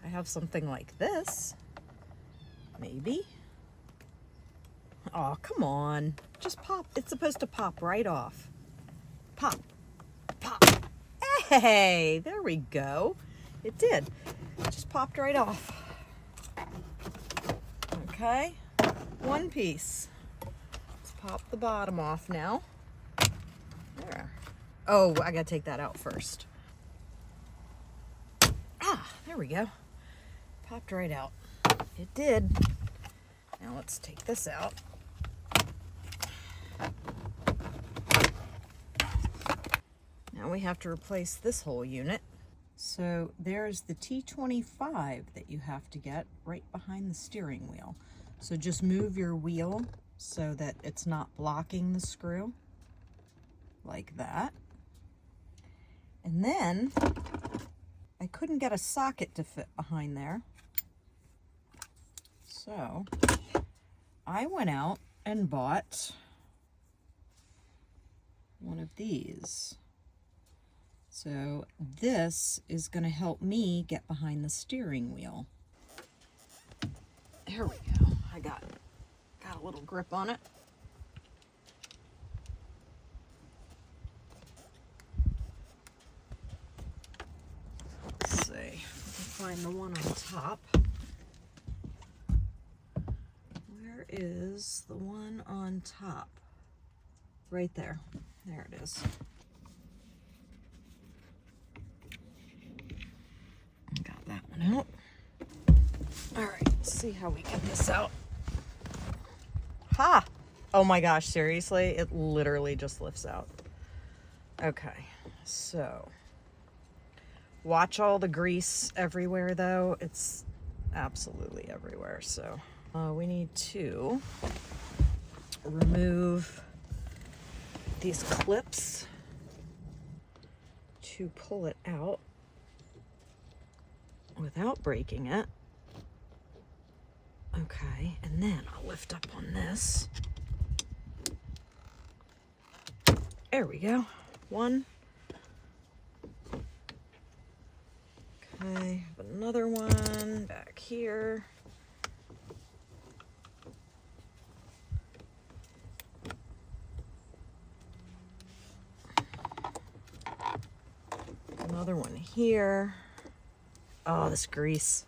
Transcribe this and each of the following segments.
I have something like this. Maybe. Oh, come on. Just pop. It's supposed to pop right off. Pop. Pop. Hey, there we go. It did. Just popped right off. Okay. One piece. Let's pop the bottom off now. There. Oh, I gotta take that out first. Ah, there we go. Popped right out. It did. Now let's take this out. Now we have to replace this whole unit. So there's the T25 that you have to get right behind the steering wheel. So just move your wheel so that it's not blocking the screw, like that. And then I couldn't get a socket to fit behind there. So I went out and bought one of these. So this is going to help me get behind the steering wheel. There we go. I got a little grip on it. Let's see. If I can find the one on top. Where is the one on top? Right there. There it is. Got that one out. All right, let's see how we get this out. Ha! Oh my gosh, seriously? It literally just lifts out. Okay, so watch all the grease everywhere though. It's absolutely everywhere. So we need to remove these clips to pull it out without breaking it. Okay, and then I'll lift up on this. There we go. One. Okay, have another one back here. Another one here. Oh, this grease.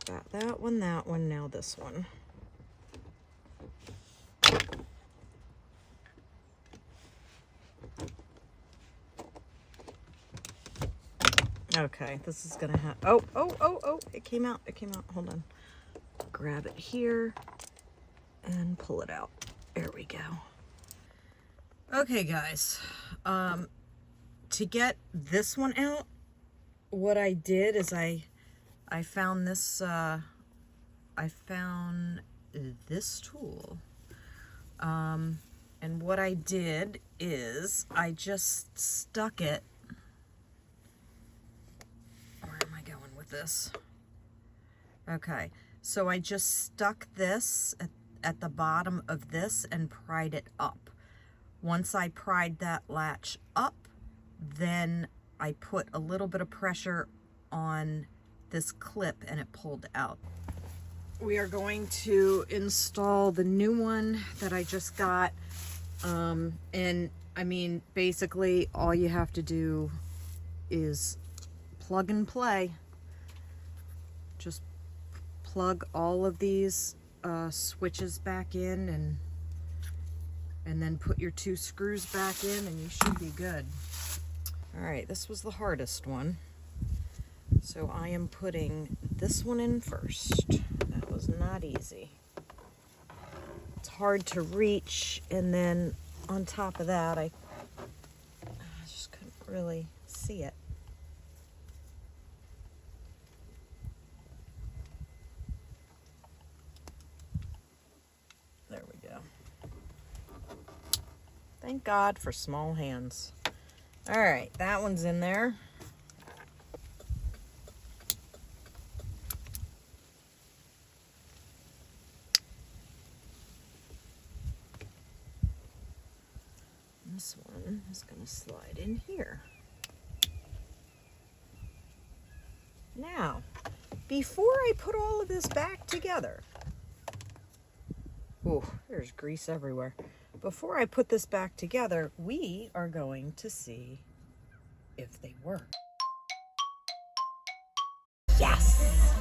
Got that one, now this one. Okay, this is gonna have, oh, it came out, hold on. Grab it here and pull it out. There we go. Okay, guys, to get this one out, what I did is I found this, tool. And what I did is I just stuck it. Where am I going with this? Okay, so I just stuck this at the bottom of this and pried it up. Once I pried that latch up, then I put a little bit of pressure on this clip and it pulled out. We are going to install the new one that I just got. And I mean, basically all you have to do is plug and play. Just plug all of these switches back in and then put your 2 screws back in and you should be good. All right, this was the hardest one. So I am putting this one in first. That was not easy. It's hard to reach, and then on top of that, I just couldn't really see it. There we go. Thank God for small hands. All right, that one's in there. This one is going to slide in here. Now, before I put all of this back together, oh, there's grease everywhere. Before I put this back together, we are going to see if they work. Yes!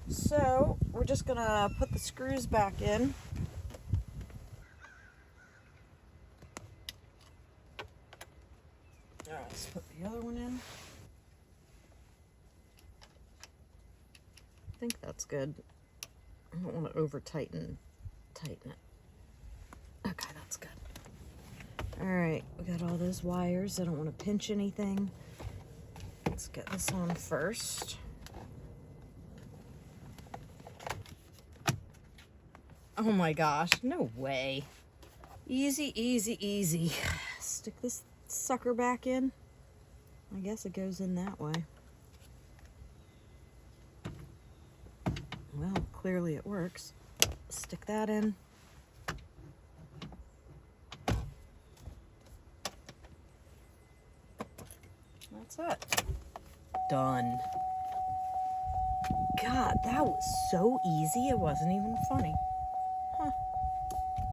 So, we're just gonna put the screws back in. All right, let's put the other one in. I think that's good. I don't want to over tighten it. Okay, that's good. All right, we got all those wires. I don't want to pinch anything. Let's get this on first. Oh my gosh, no way. Easy, easy, easy. Stick this sucker back in. I guess it goes in that way. Well, clearly it works. Stick that in. That's it. Done. God, that was so easy, it wasn't even funny.